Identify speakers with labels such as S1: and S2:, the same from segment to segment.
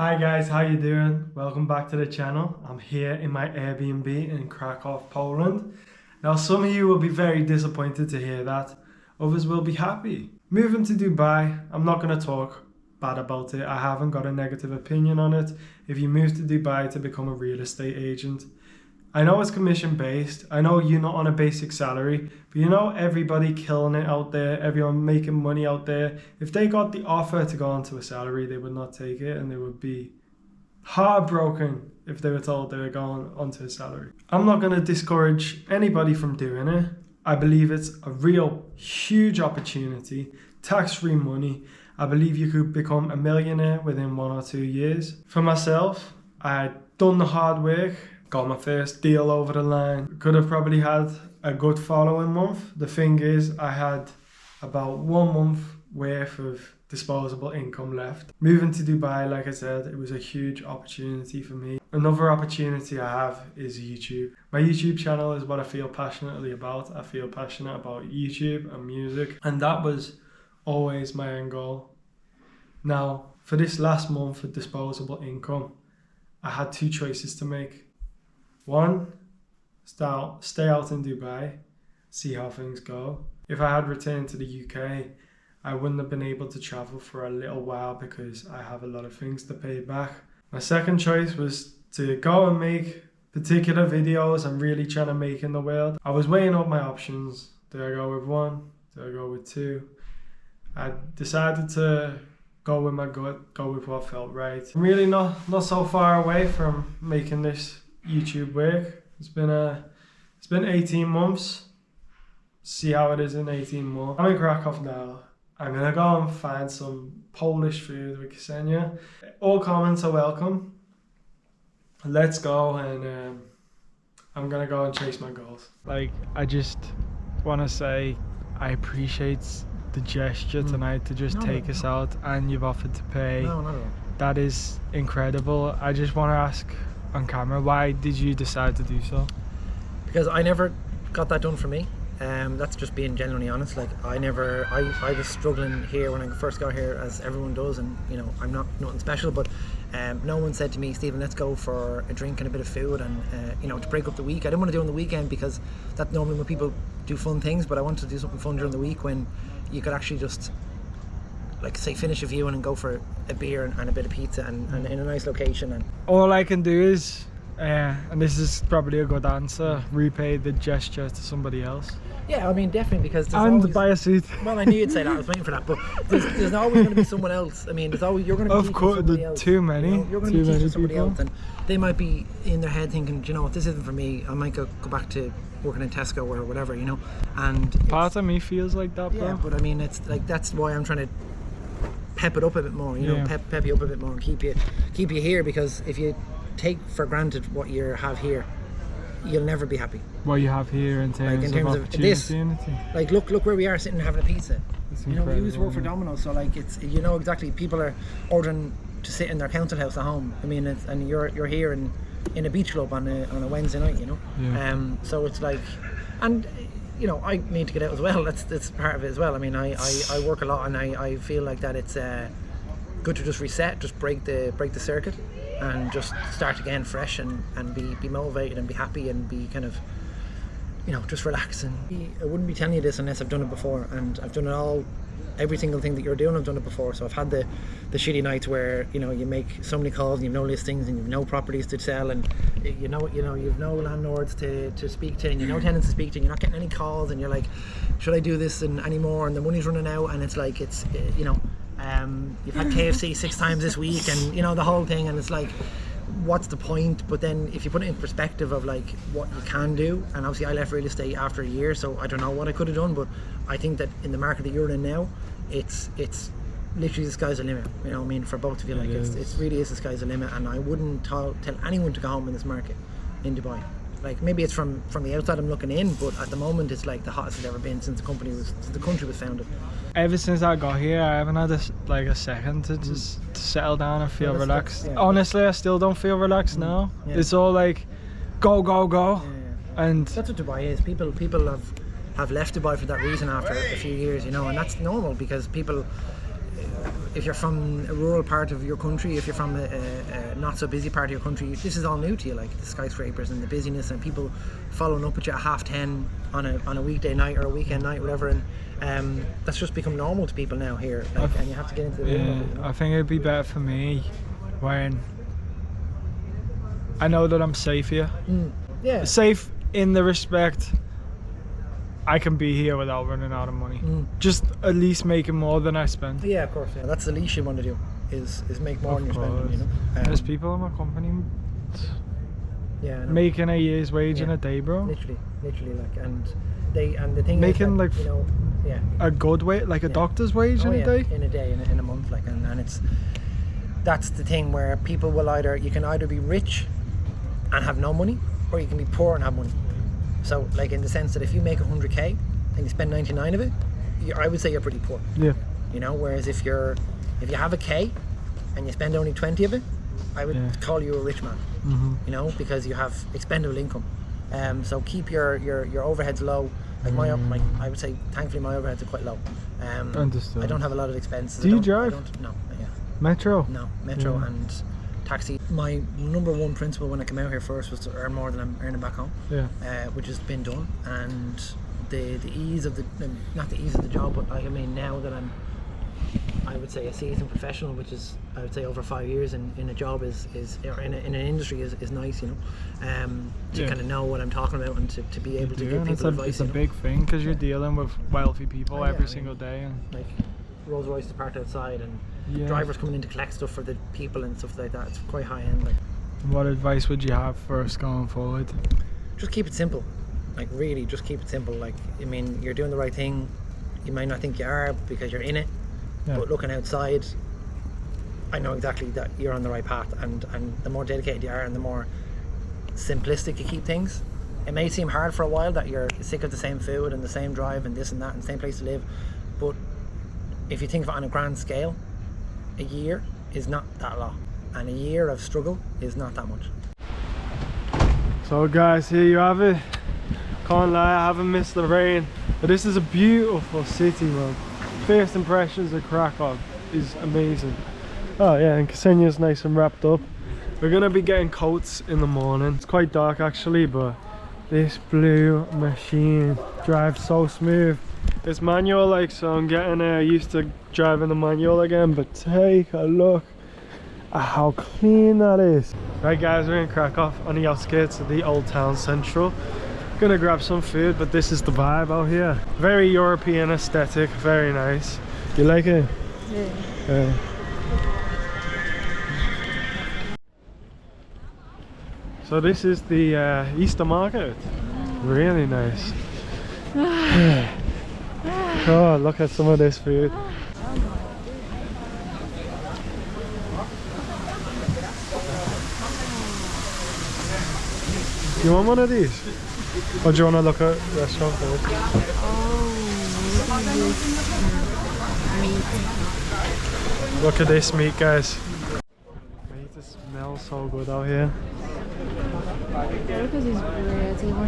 S1: Hi guys, how you doing? Welcome back to the channel. I'm here in my Airbnb in Krakow, Poland. Now some of you will be very disappointed to hear that. Others will be happy. Moving to Dubai, I'm not going to talk bad about it. I haven't got a negative opinion on it. If you move to Dubai to become a real estate agent, I know it's commission based. I know you're not on a basic salary, but you know everybody killing it out there, everyone making money out there. If they got the offer to go onto a salary, they would not take it, and they would be heartbroken if they were told they were going onto a salary. I'm not going to discourage anybody from doing it. I believe it's a real huge opportunity, tax-free money. I believe you could become a millionaire within 1 or 2 years. For myself, I had done the hard work. Got my first deal over the line. Could have probably had a good following month. The thing is, I had about 1 month worth of disposable income left. Moving to Dubai, like I said, it was a huge opportunity for me. Another opportunity I have is YouTube. My YouTube channel is what I feel passionately about. I feel passionate about YouTube and music, and that was always my end goal. Now, for this last month of disposable income, I had 2 choices to make. One, stay out in Dubai, see how things go. If I had returned to the UK, I wouldn't have been able to travel for a little while because I have a lot of things to pay back. My second choice was to go and make particular videos I'm really trying to make in the world. I was weighing up my options. Do I go with 1? Do I go with 2? I decided to go with my gut, go with what felt right. I'm really not so far away from making this YouTube work. It's been 18 months. See how it is in 18 months. I'm in Krakow now. I'm gonna go and find some Polish food with Ksenia. All comments are welcome. Let's go, and I'm gonna go and chase my goals. Like, I just want to say I appreciate the gesture tonight to just take us out, and you've offered to pay.
S2: No.
S1: That is incredible. I just want to ask on camera, why did you decide to do so?
S2: Because I never got that done for me. That's just being genuinely honest. Like, I was struggling here when I first got here, as everyone does, and you know, I'm not nothing special, but no one said to me, Stephen, let's go for a drink and a bit of food, and you know, to break up the week. I didn't want to do it on the weekend because that's normally when people do fun things, but I wanted to do something fun during the week when you could actually just, like, say, finish a viewing and go for a beer and a bit of pizza and in a nice location. And
S1: all I can do is, and this is probably a good answer, repay the gesture to somebody else.
S2: Yeah, I mean, definitely, because there's
S1: and
S2: always,
S1: buy a suit.
S2: Well, I knew you'd say that. I was waiting for that, but there's always going to be someone else. I mean, there's always, you're going to be
S1: of course,
S2: somebody else.
S1: Too many.
S2: You know, you're going to be teaching somebody
S1: people.
S2: else, and they might be in their head thinking, do you know what, this isn't for me. I might go back to working in Tesco or whatever, you know. And
S1: part of me feels like that, bro.
S2: Yeah, but I mean, it's like, that's why I'm trying to pep it up a bit more, you know, pep you up a bit more and keep you here, because if you take for granted what you have here, you'll never be happy.
S1: What you have here in terms of
S2: this, like, look where we are sitting having a pizza. You know, we used to work for Domino's, so like, it's, you know, exactly, people are ordering to sit in their council house at home. I mean, it's, and you're here in a beach club on a Wednesday night, you know.
S1: Yeah.
S2: So it's like, and you know, I need to get out as well. That's part of it as well. I mean, I work a lot, and I feel like that it's good to just reset, just break the circuit, and just start again fresh, and be motivated and be happy and be kind of, you know, just relax. And I wouldn't be telling you this unless I've done it before, and I've done it all. Every single thing that you're doing, I've done it before. So I've had the shitty nights where, you know, you make so many calls and you've no listings and you've no properties to sell, and you know you've no landlords to speak to, and you've no tenants to speak to, and you're not getting any calls, and you're like, should I do this and anymore? And the money's running out, and it's like, it's, you know, you've had KFC 6 times this week, and you know, the whole thing, and it's like, what's the point? But then if you put it in perspective of like what you can do, and obviously I left real estate after a year, so I don't know what I could have done, but I think that in the market that you're in now, it's literally the sky's the limit, you know what I mean, for both of you. Like, it really is the sky's the limit, and I wouldn't tell anyone to go home in this market in Dubai. Like, maybe it's from the outside I'm looking in, but at the moment it's like the hottest it's ever been since the country was founded.
S1: Ever since I got here, I haven't had a second to just settle down and feel relaxed. Honestly, I still don't feel relaxed now. It's all like go. And
S2: that's what Dubai is. People have left Dubai for that reason after a few years, you know, and that's normal, because people, if you're from a rural part of your country, if you're from a not so busy part of your country, this is all new to you, like the skyscrapers and the busyness and people following up with you at 10:30 on a weekday night or a weekend night, whatever, and that's just become normal to people now here, like, and you have to get into the rhythm of it, you know?
S3: I think it'd be better for me when I know that I'm safe here.
S2: Yeah.
S3: Safe in the respect I can be here without running out of money. Just at least making more than I spend.
S2: Yeah, of course. Yeah. That's the least you want to do is make more than you're spending. You know.
S3: There's people in my company
S2: yeah, I know.
S3: making a year's wage in a day, bro.
S2: Literally, like, and the thing
S3: making
S2: is that,
S3: like,
S2: you know,
S3: a good wage, like a doctor's wage in a day.
S2: In a day, in a month, like, and that's the thing where people will you can either be rich and have no money, or you can be poor and have money. So, like, in the sense that if you make 100k and you spend 99 of it, I would say you're pretty poor.
S3: Yeah.
S2: You know, whereas if you have a k and you spend only 20 of it, I would call you a rich man. You know, because you have expendable income. So keep your overheads low. Like I would say, thankfully my overheads are quite low.
S3: Understood.
S2: I don't have a lot of expenses.
S3: Do you drive?
S2: No. Yeah.
S3: Metro?
S2: No, metro and taxi. My number one principle when I came out here first was to earn more than I'm earning back home. Yeah. Which has been done, and the ease of not the ease of the job, but I mean now that I would say a seasoned professional, which is I would say over 5 years in a job is or in an industry is nice, you know, to kind of know what I'm talking about and to be able to give people advice.
S3: It's a big thing because you're dealing with wealthy people every single day, and
S2: like Rolls Royce is parked outside and drivers coming in to collect stuff for the people and stuff like that. It's quite high end. Like,
S3: what advice would you have for us going forward?
S2: Just keep it simple. Like, really, just keep it simple. Like, I mean, you're doing the right thing. You might not think you are because you're in it, but looking outside, I know exactly that you're on the right path. And the more dedicated you are and the more simplistic you keep things, it may seem hard for a while that you're sick of the same food and the same drive and this and that and the same place to live, but if you think of it on a grand scale, a year is not that long, and a year of struggle is not that much.
S1: So guys, here you have it. Can't lie, I haven't missed the rain, but this is a beautiful city, man. First impressions of Krakow is amazing. Oh yeah, and Ksenia's nice and wrapped up. We're gonna be getting coats in the morning. It's quite dark actually, but this blue machine drives so smooth. It's manual, like, so I'm getting used to driving the manual again, but take a look at how clean that is. Right guys, we're in Krakow on the outskirts of the old town central. Gonna grab some food, but this is the vibe out here. Very European aesthetic, very nice. You like it? Yeah. So this is the Easter market. Really nice. Oh, look at some of this food. You want one of these? Or do you want to look at restaurant food? Look at this meat, guys. It smells so good out here.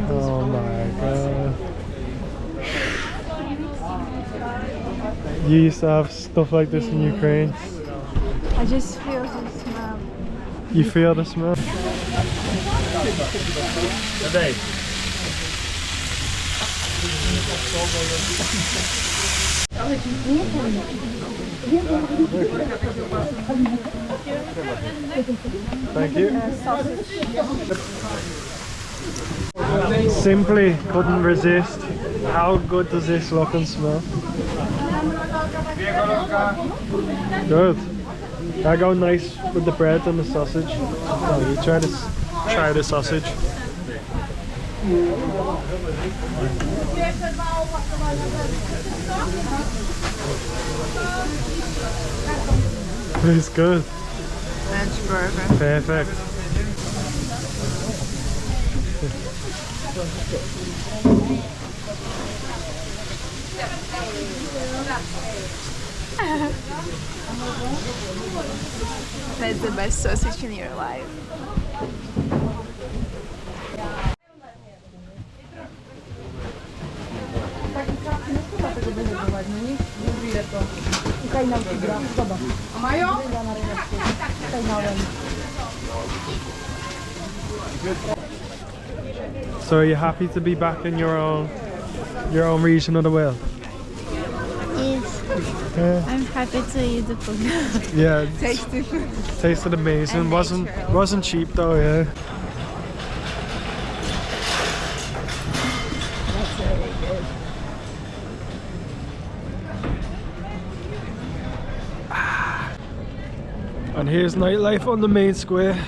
S1: Oh my god. You used to have stuff like this in Ukraine?
S4: I just feel the smell.
S1: You feel the smell? Thank you. Simply couldn't resist. How good does this look and smell? Good. That go nice with the bread and the sausage. Oh, you try the sausage. It's good.
S4: That's perfect.
S1: Perfect.
S4: That's the best sausage in your life.
S1: So are you happy to be back in your own region of the world?
S5: Yes. I'm happy to eat the food.
S1: Yeah.
S4: Tasty food.
S1: Tasted amazing.
S4: And
S1: Wasn't cheap though, yeah.
S4: That's really good.
S1: And here's nightlife on the main square.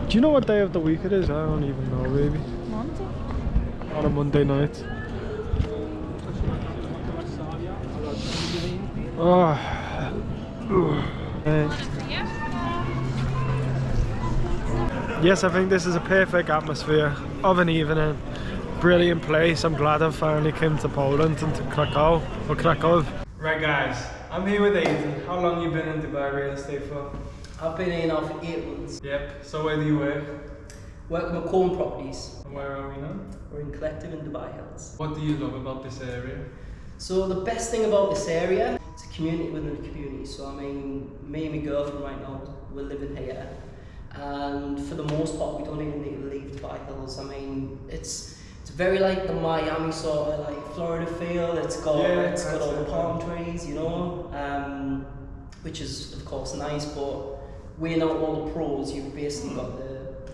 S1: Do you know what day of the week it is? I don't even know, baby.
S5: Monday?
S1: On a Monday night. Oh. Yes, I think this is a perfect atmosphere of an evening. Brilliant place. I'm glad I finally came to Poland and to Krakow. Right guys, I'm here with Aidan. How long you been in Dubai real estate for?
S6: I've been here now for 8 months.
S1: Yep. So where do you work?
S6: Working with Corn Properties.
S1: And where are we now?
S6: We're in Collective in Dubai Hills.
S1: What do you love about this area?
S6: So the best thing about this area, it's a community within a community. So I mean, me and my girlfriend right now, we're living here. And for the most part, we don't even need to leave Dubai Hills. I mean, it's very like the Miami sort of like Florida feel. It's got all the palm trees, you know, which is of course nice. But weighing out all the pros, you've basically got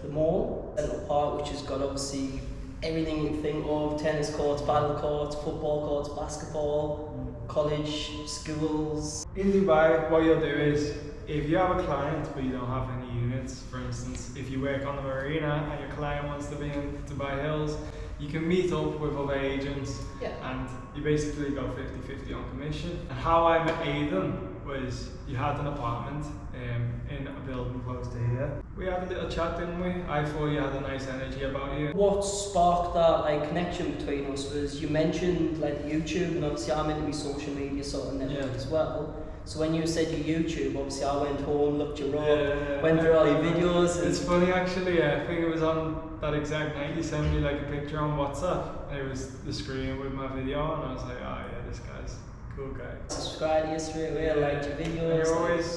S6: the mall, Central Park, which has got obviously everything you think of: tennis courts, paddle courts, football courts, basketball, college, schools.
S1: In Dubai, what you'll do is, if you have a client but you don't have any units, for instance, if you work on the marina and your client wants to be in Dubai Hills, you can meet up with other agents and you basically go 50-50 on commission. And how I met Aidan was, you had an apartment in a building close to here. We had a little chat, didn't we? I thought you had a nice energy about you.
S6: What sparked that like connection between us was you mentioned like YouTube, and obviously I'm into my social media sort of network as well. So when you said your YouTube, obviously I went home, looked you up, went through all your videos.
S1: It's funny actually, I think it was on that exact night you sent me like a picture on WhatsApp. And it was the screen with my video on, and I was like, oh yeah, this guy's a cool guy.
S6: Subscribe to you straight away, liked your videos.
S1: And you're always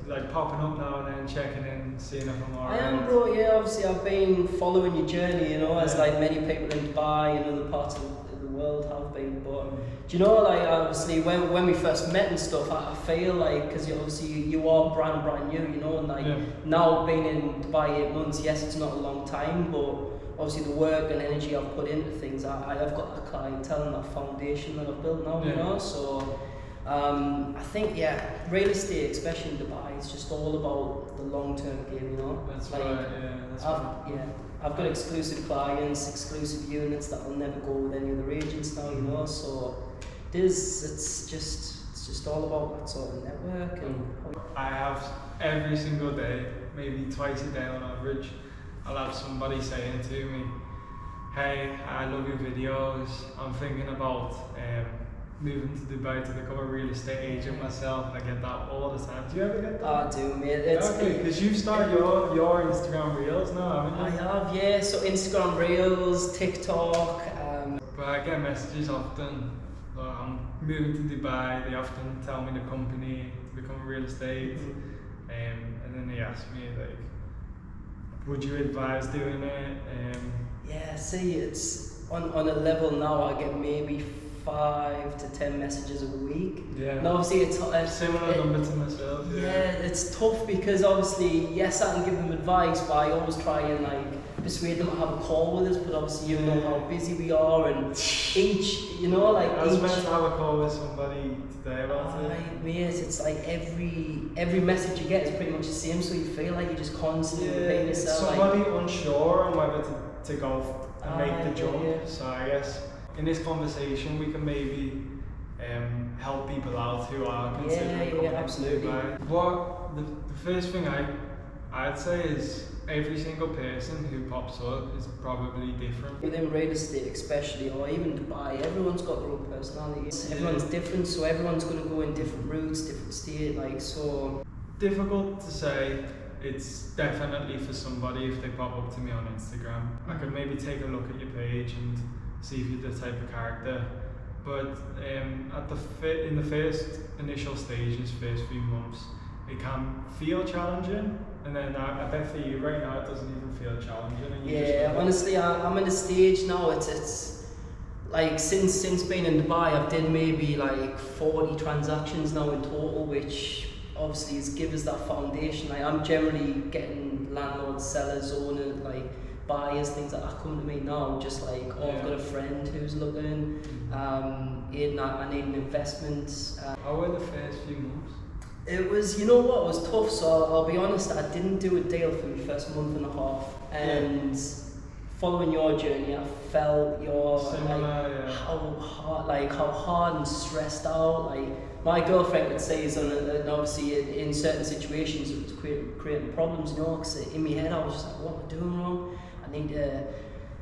S1: like popping up now and then, checking in, seeing if I'm alright.
S6: I am, bro, yeah, obviously I've been following your journey, you know, as like many people in Dubai and other parts of the world have been. But do you know, like obviously when we first met and stuff, I feel like, because you are brand new, you know, and like now being in Dubai 8 months, yes, it's not a long time, but obviously the work and energy I've put into things, I've got that clientele and that foundation that I've built now, you know, so I think, real estate, especially in Dubai, it's just all about the long-term game, you know.
S1: That's
S6: like,
S1: right, that's right.
S6: I've got exclusive clients, exclusive units that will never go with any other agents now, you know, so it's just all about that sort of network. And
S1: I have every single day, maybe twice a day on average, I'll have somebody saying to me, hey, I love your videos, I'm thinking about moving to Dubai to become a real estate agent myself. I get that all the time. Do you ever get that?
S6: I do, mate. It's
S1: because you've started your Instagram reels now, haven't you?
S6: I have, yeah. So Instagram reels, TikTok.
S1: But I get messages often. I'm moving to Dubai. They often tell me the company to become a real estate, and then they ask me like, would you advise doing it?
S6: Yeah, see, it's on a level now. I get maybe 5 to 10 messages a week.
S1: Yeah.
S6: And obviously it's
S1: similar number to myself.
S6: Yeah, it's tough because obviously, yes, I can give them advice, but I always try and like persuade them to have a call with us. But obviously, you know how busy we are, and each, you know, like
S1: I was meant to have a call with somebody today about it.
S6: Mate, it's like every message you get is pretty much the same, so you feel like you're just constantly repeating yourself.
S1: Somebody unsure on whether to go and make the jump.
S6: Yeah.
S1: So I guess in this conversation we can maybe help people out who are considering coming
S6: absolutely.
S1: to Dubai. What the first thing I'd say is every single person who pops up is probably different.
S6: Within real estate especially, or even Dubai, everyone's got their own personality. Everyone's different, so everyone's going to go in different routes, different state, like so.
S1: Difficult to say. It's definitely for somebody if they pop up to me on Instagram. I could maybe take a look at your page and see if you're the type of character
S3: but in the first initial stages, first few months, it can feel challenging, and then I bet for you right now it doesn't even feel challenging. And you
S6: Yeah, honestly, I'm at a stage now. It's like since being in Dubai, I've did maybe like 40 transactions now in total, which obviously is give us that foundation. Like I'm generally getting landlords, sellers, owners, like buyers, things like that come to me now. Just like, oh, I've got a friend who's looking. I need an investment.
S3: How were the first few months?
S6: It was, you know what, it was tough. So I'll be honest, I didn't do a deal for the first month and a half, and following your journey, I felt how hard and stressed out. Like my girlfriend would say, and obviously in certain situations it was creating problems. You know, because in my head I was just like, what am I doing wrong? I need to.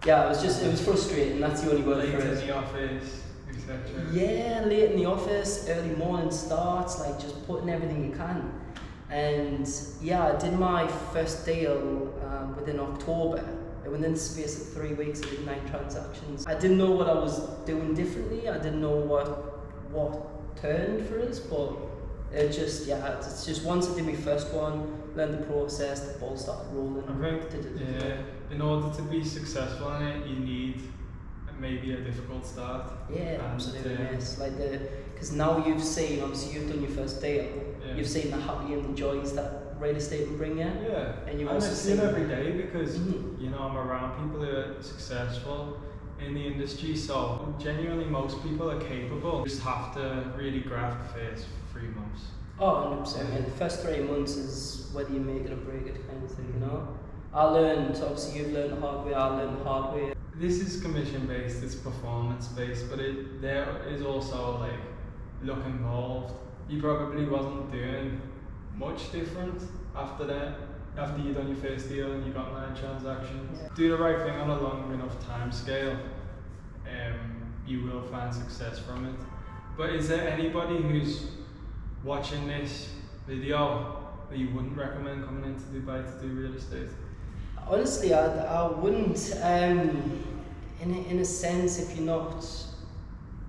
S6: Yeah, it was frustrating. That's the only word for it.
S3: In the office, etc.
S6: Yeah, late in the office, early morning starts, like just putting everything you can. And yeah, I did my first deal within October. And within the space of 3 weeks, I did 9 transactions. I didn't know what I was doing differently. I didn't know what turned for us, but it's just once I did my first one, learned the process, the ball started rolling.
S3: I think, in order to be successful in it, you need maybe a difficult start.
S6: Yeah, absolutely, yes. Like because now you've seen, obviously you've done your first deal, you've seen the happy and the joys that real estate will bring you.
S3: Yeah,
S6: and you've
S3: I
S6: also
S3: see it
S6: seen
S3: every day because you know I'm around people who are successful in the industry. So genuinely, most people are capable. You just have to really graft the first 3 months.
S6: Oh, 100%. And the first 3 months is whether you make it or break it kind of thing, you know. I learned, obviously you've learned the hard way, I learned the hard way.
S3: This is commission based, it's performance based, but there is also like luck involved. You probably wasn't doing much different after that, after you done your first deal and you got 9 transactions. Yeah. Do the right thing on a long enough time scale, you will find success from it. But is there anybody who's watching this video that you wouldn't recommend coming into Dubai to do real estate?
S6: Honestly, I wouldn't. In a sense, if you're not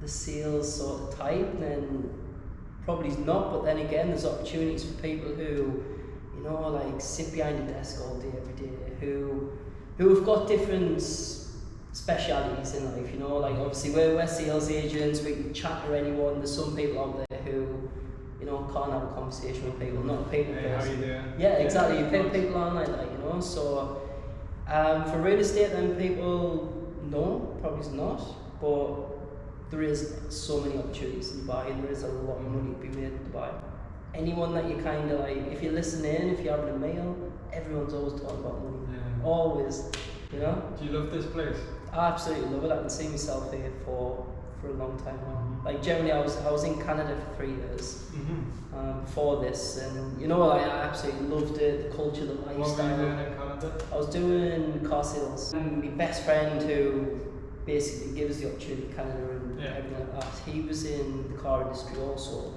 S6: the sales sort of type, then probably not. But then again, there's opportunities for people who, you know, like sit behind a desk all day, every day, who have got different specialities in life. You know, like obviously we're sales agents. We can chat to anyone. There's some people out there who, you know, can't have a conversation with people, not people.
S3: Hey, how you doing?
S6: Yeah, exactly. You pay people online, like, you know. So for real estate, then people, no, probably not. But there is so many opportunities in Dubai, and there is a lot of money to be made in Dubai. Anyone that you kind of like, if you listen in, if you're having a meal, everyone's always talking about money.
S3: Yeah.
S6: Always, you know.
S3: Do you love this place?
S6: I absolutely love it. I can see myself here for a long time now. Like generally, I was in Canada for 3 years before this, and you know, like, I absolutely loved it, the culture, the lifestyle.
S3: What were you doing in Canada?
S6: I was doing car sales. And my best friend, who basically gave us the opportunity in Canada and everything like that, he was in the car industry also.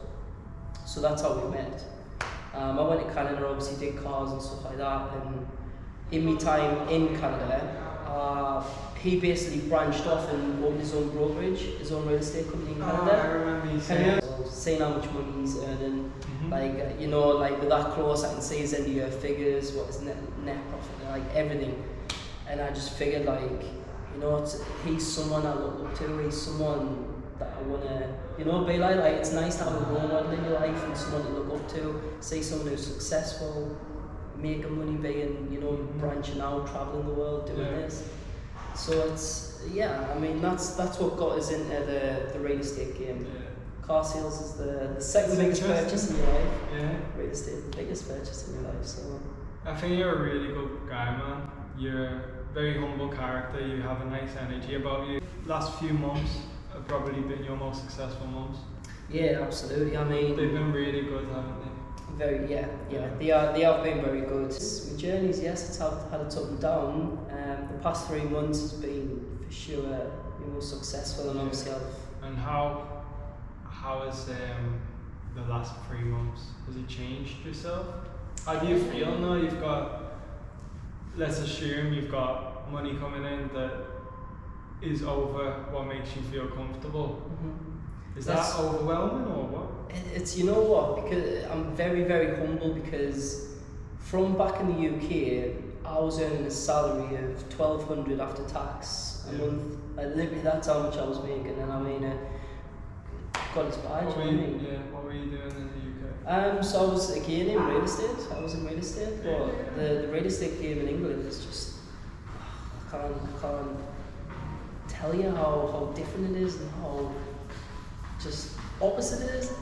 S6: So that's how we met. I went to Canada, obviously did cars and stuff like that, and in my time in Canada, he basically branched off and opened his own brokerage, his own real estate company in Canada.
S3: I remember you saying.
S6: So seeing how much money he's earning, like, you know, like with that close, I can see his end of year figures, what his net profit, like everything. And I just figured, like, you know, he's someone I look up to, he's someone that I want to, you know, be like it's nice to have a role model in your life and someone to look up to, see someone who's successful, making money, being, you know, branching out, traveling the world, doing this. So it's, I mean, that's what got us into the real estate game. Yeah. Car sales is the second biggest purchase in your life. Yeah. Real estate is the biggest purchase in your life. So
S3: I think you're a really good guy, man. You're a very humble character. You have a nice energy about you. Last few months have probably been your most successful months.
S6: Yeah, absolutely. I mean,
S3: they've been really good, haven't they?
S6: Very, yeah. They have been very good. My journeys, yes, it's had its up and down. The past 3 months has been for sure the most successful, and obviously
S3: And how has the last 3 months, has it changed yourself? How do you feel now? You've got, let's assume you've got money coming in that is over what makes you feel comfortable. Is
S6: That's-
S3: that overwhelming or what?
S6: It's, you know what, because I'm very, very humble, because from back in the UK, I was earning a salary of 1,200 after tax a
S3: Yeah.
S6: month. Literally, that's how much I was making, and I mean, God, it's bad.
S3: What
S6: do
S3: were
S6: you know what I
S3: you,
S6: mean?
S3: yeah, what were you doing in the UK?
S6: So I was again in real estate. I was in real estate, but the real estate game in England is just, I can't tell you how different it is and how just opposite it is.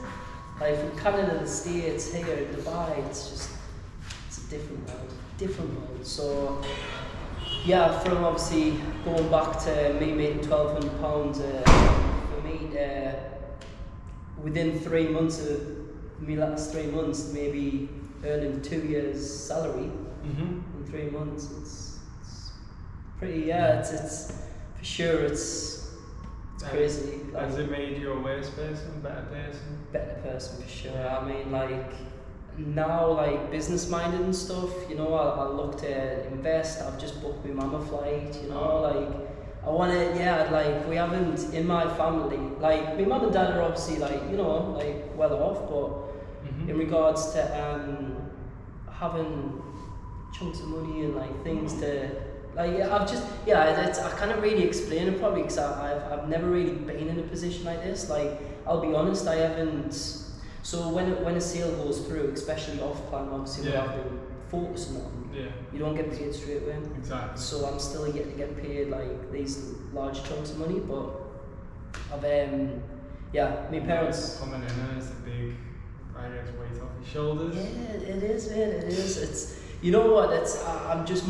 S6: Like from Canada, the States, here in Dubai, it's a different world. So yeah, from obviously going back to me making £1,200, for me, within 3 months of me last 3 months, maybe earning 2 years' salary in 3 months, it's pretty, it's for sure, it's crazy.
S3: Has it made you a worse person, better person?
S6: For sure. I mean, like now, like business minded and stuff, you know, I look to invest. I've just booked my mum a flight, you know, like I want to, like we haven't in my family, like my mum and dad are obviously like, you know, like well off, but in regards to having chunks of money and like things to, like I've just, I can't really explain it probably, because I've never really been in a position like this. Like I'll be honest, I haven't. So when a sale goes through, especially off plan, obviously what I've been focusing on, you don't get paid straight away.
S3: Exactly.
S6: So I'm still yet to get paid like these large chunks of money, but I've my parents
S3: coming in as the big, I guess, weight off your shoulders.
S6: Yeah, it is, man. It is. It's, you know what? I'm just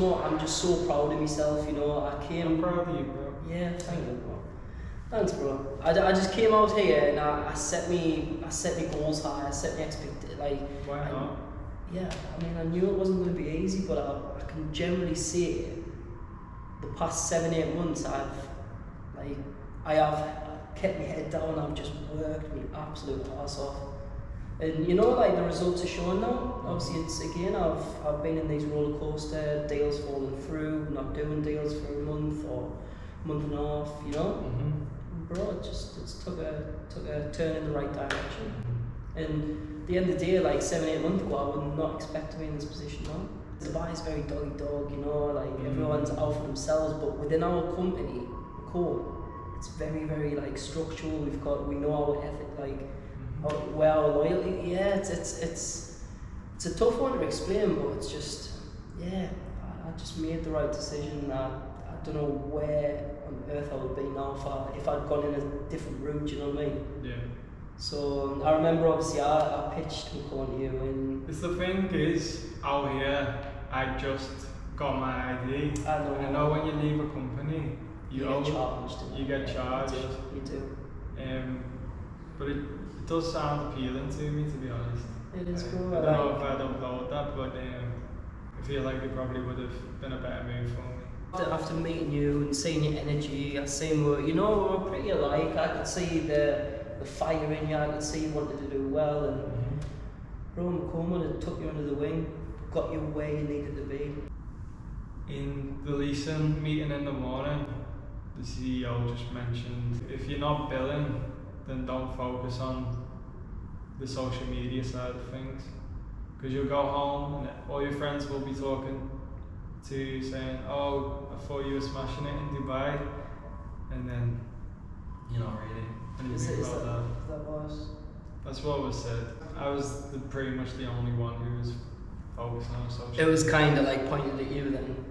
S6: so proud of myself. You know,
S3: I'm proud of you, bro.
S6: Yeah, thank you, bro. Thanks, bro. I just came out here and I set me goals high. I set me expectations. Like,
S3: why not?
S6: Yeah, I mean, I knew it wasn't going to be easy, but I can generally say the past 7-8 months I have kept my head down. I've just worked my absolute ass off. And you know, like the results are showing now. Obviously, it's again, I've been in these roller coaster deals falling through, not doing deals for a month or month and a half. You know, bro, it's took a turn in the right direction. And at the end of the day, like 7-8 months ago, I would not expect to be in this position now. Dubai is very dog eat dog. You know, like everyone's out for themselves, but within our company, core, it's very, very like structural. We know our ethic, like. Well, loyalty, it's a tough one to explain, but it's just, I just made the right decision. I don't know where on earth I would be now if I'd gone in a different route, you know what I mean?
S3: Yeah.
S6: So I remember obviously I pitched McCall to you and...
S3: It's the thing is, out here, I just got my ID. I know when you leave a company, you get charged. You get charged.
S6: You do.
S3: But it does sound appealing to me, to be honest.
S6: It is cool.
S3: I don't know if I'd upload that, but I feel like it probably would have been a better move for me.
S6: After meeting you and seeing your energy, I seen we're pretty alike. I could see the fire in you. I could see you wanted to do well, and bro, McCormick took you under the wing, got you where you needed to be.
S3: In the leasing meeting in the morning, the CEO just mentioned if you're not billing, then don't focus on the social media side of things, because you'll go home and all your friends will be talking to you saying, oh, I thought you were smashing it in Dubai, and then you're not really anything about that. That's what was said. I was pretty much the only one who was focusing on social media.
S6: It was kind of like pointed at you then,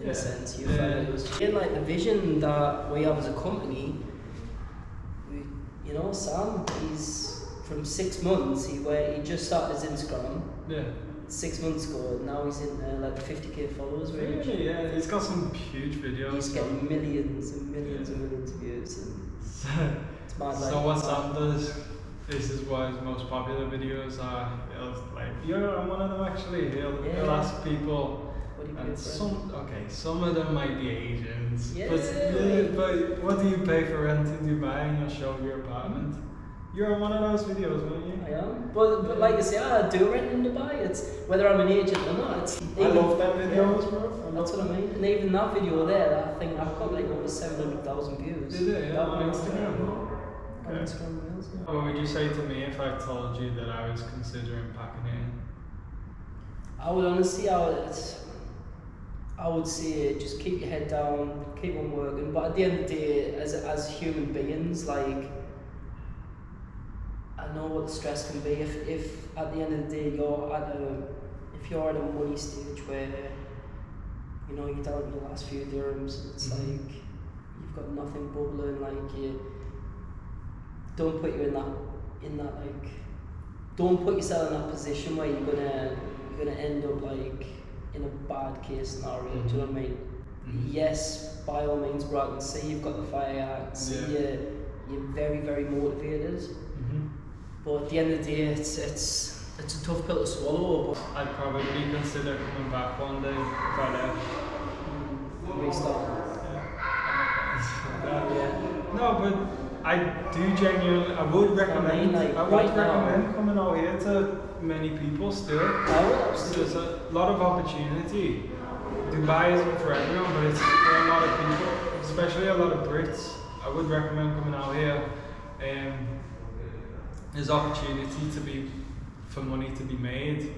S6: in a sense. You felt it was in like the vision that we have as a company. You know, Sam, he's from 6 months, he just started his Instagram 6 months ago, and now he's in like 50k followers range.
S3: Really, yeah, he's got some huge videos.
S6: He's getting millions and millions and millions of views, and it's mad.
S3: So what Sam does, this is what his most popular videos are. I'm one of them actually. He'll ask people. And some of them might be Asians, but what do you pay for rent in Dubai? And you'll show your apartment, You're on one of those videos, weren't you?
S6: I am. But like I say, I do rent in Dubai. It's whether I'm an agent or not.
S3: I love them videos, bro.
S6: That's what I mean. And even that video there, I think I've got like over 700,000 views.
S3: Did it? Yeah,
S6: That
S3: on Instagram.
S6: On
S3: Okay.
S6: Instagram Reels, yeah.
S3: What would you say to me if I told you that I was considering packing it in?
S6: I would honestly, I would say just keep your head down, keep on working. But at the end of the day, as human beings, like, I know what the stress can be. If at the end of the day if you're at a money stage where you know you're down to your last few dirhams, it's like you've got nothing bubbling. Like don't put you in that like, don't put yourself in that position where you're gonna end up like in a bad case scenario. Do you know what I mean? Yes, by all means, bro. I can see you've got the fire. I can see you're very, very motivated. But at the end of the day, it's a tough pill to swallow. But
S3: I'd probably consider coming back one day if I left.
S6: restart.
S3: Yeah. No, but I do genuinely. I would recommend.
S6: like,
S3: I would
S6: right now-
S3: recommend coming out here to many people still.
S6: I would absolutely.
S3: There's a lot of opportunity. Dubai isn't for everyone, but it's for a lot of people, especially a lot of Brits. I would recommend coming out here. There's opportunity for money to be made.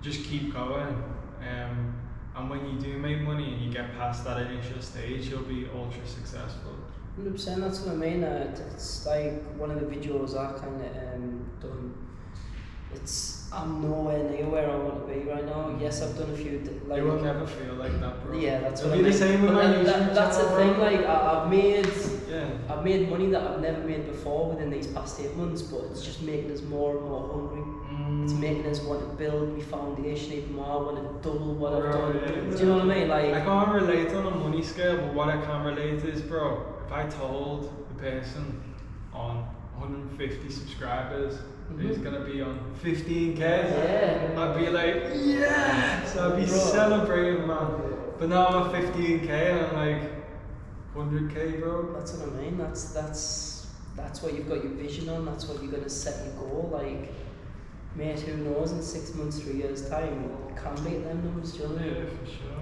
S3: Just keep going. And when you do make money and you get past that initial stage, you'll be ultra successful.
S6: 100%, that's what I mean. It's like one of the videos I kind of done. I'm nowhere near where I want to be right now. Yes, I've done a few. Like,
S3: You will never feel like that, bro.
S6: yeah, that's
S3: It'll
S6: what I
S3: be
S6: mean.
S3: the same with
S6: But
S3: my YouTube
S6: that's the
S3: channel,
S6: thing.
S3: bro.
S6: Like I've made
S3: Yeah.
S6: money that I've never made before within these past 8 months. But it's just making us more and more hungry. It's making us want to build my foundation even more. I want to double what I've done. Do you know what I mean? Like
S3: I can't relate on a money scale, but what I can relate is, bro, if I told the person on 150 subscribers who's gonna be on 15k, I'd be like, yes! I'd be
S6: Bro.
S3: celebrating, man. But now I'm at 15k and I'm like, 100k, bro.
S6: that's what I mean. That's what you've got your vision on. That's what you're gonna set your goal. Like, mate, who knows? In 6 months, 3 years time, you can beat them numbers. Do you know what I mean?
S3: Yeah, for sure.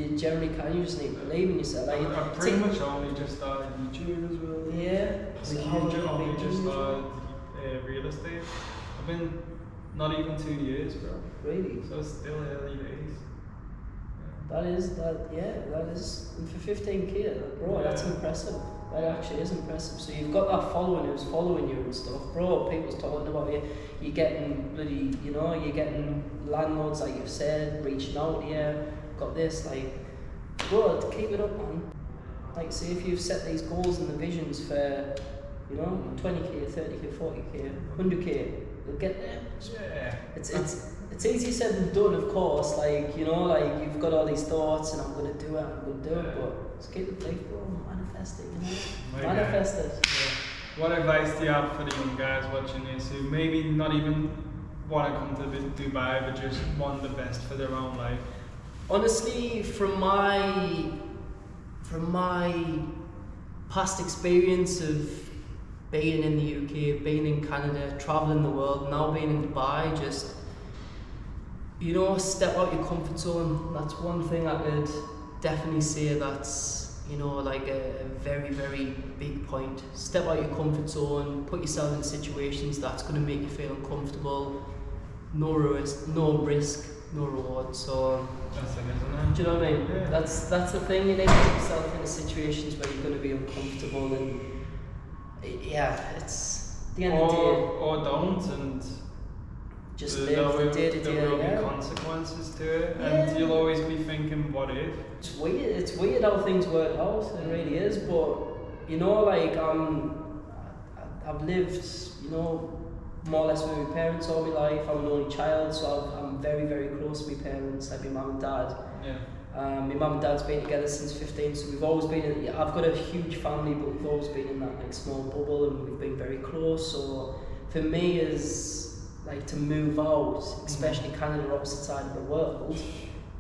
S6: You generally can. You just need to believe in yourself. Like,
S3: I've pretty much only just started YouTube as well.
S6: Yeah.
S3: So
S6: Like, how
S3: I've
S6: long have you
S3: only
S6: been
S3: just
S6: doing
S3: started real estate. I've been not even 2 years, bro.
S6: Really?
S3: So it's still early days.
S6: That is. And for 15k, bro, that's
S3: Yeah.
S6: impressive. That actually is impressive. So you've got that following who's following you and stuff, bro. People's talking about you. You're getting bloody, you're getting landlords, like you've said, reaching out to you. Got this, like, bro, keep it up, man. Like, say if you've set these goals and the visions for, 20k, 30k, 40k, 100k, you'll get there.
S3: Yeah.
S6: It's easier said than done, of course. Like, like you've got all these thoughts and I'm gonna do it, but just keep the faith, bro. Manifest it,
S3: My
S6: Manifest
S3: guy.
S6: it.
S3: What advice do you have for the young guys watching this who maybe not even want to come to Dubai but just want the best for their own life?
S6: Honestly, from my past experience of being in the UK, being in Canada, traveling the world, now being in Dubai, just step out your comfort zone. That's one thing I could definitely say. That's like a very, very big point. Step out your comfort zone, put yourself in situations that's going to make you feel uncomfortable. No risk, no reward. So,
S3: That's it, isn't it?
S6: do you know what I mean?
S3: Yeah.
S6: That's the thing. You need to put yourself in situations where you're going to be uncomfortable, and it's at the end of the day.
S3: Or don't, and
S6: Just
S3: there
S6: live the
S3: will,
S6: day to
S3: there
S6: day.
S3: will be consequences to it, and you'll always be thinking, what if?
S6: It's weird. It's weird how things work out. It really is. But like I've lived, more or less with my parents all my life. I'm an only child, so I'm very, very close to my parents, like my mum and dad.
S3: Yeah.
S6: My mum and dad's been together since 15, so we've always been. I've got a huge family, but we've always been in that like small bubble, and we've been very close. So for me, is like to move out, especially Canada, opposite side of the world.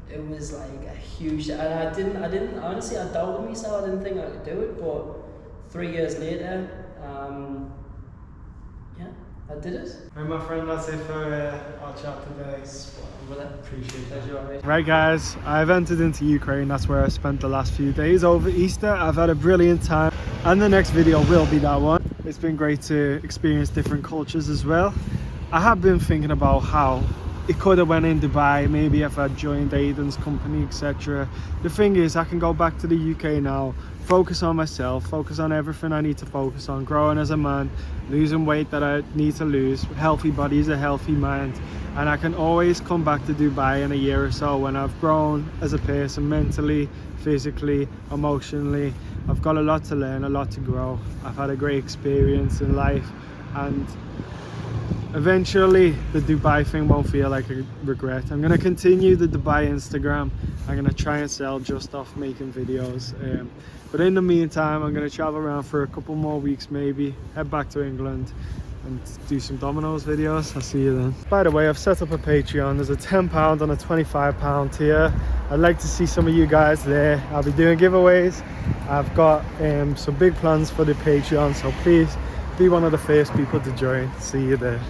S6: It was like a huge, and I didn't honestly, I doubted myself. I didn't think I could do it, but 3 years later, I did it.
S1: Right, my friend, that's it for our chat today.
S6: Appreciate that. You're alright.
S1: Right guys, I've entered into Ukraine. That's where I spent the last few days over Easter. I've had a brilliant time, and the next video will be that one. It's been great to experience different cultures as well. I have been thinking about how it could have went in Dubai, maybe if I joined Aidan's company, etc. The thing is, I can go back to the UK now, focus on myself, focus on everything I need to focus on, growing as a man, losing weight that I need to lose. Healthy body is a healthy mind, and I can always come back to Dubai in a year or so when I've grown as a person, mentally, physically, emotionally. I've got a lot to learn, a lot to grow. I've had a great experience in life, and eventually the Dubai thing won't feel like a regret. I'm going to continue the Dubai Instagram. I'm going to try and sell just off making videos, but in the meantime I'm going to travel around for a couple more weeks, maybe head back to England and do some Domino's videos. I'll see you then. By the way, I've set up a Patreon. There's a £10 and a £25 tier. I'd like to see some of you guys there. I'll be doing giveaways. I've got some big plans for the Patreon, so please be one of the first people to join. See you there.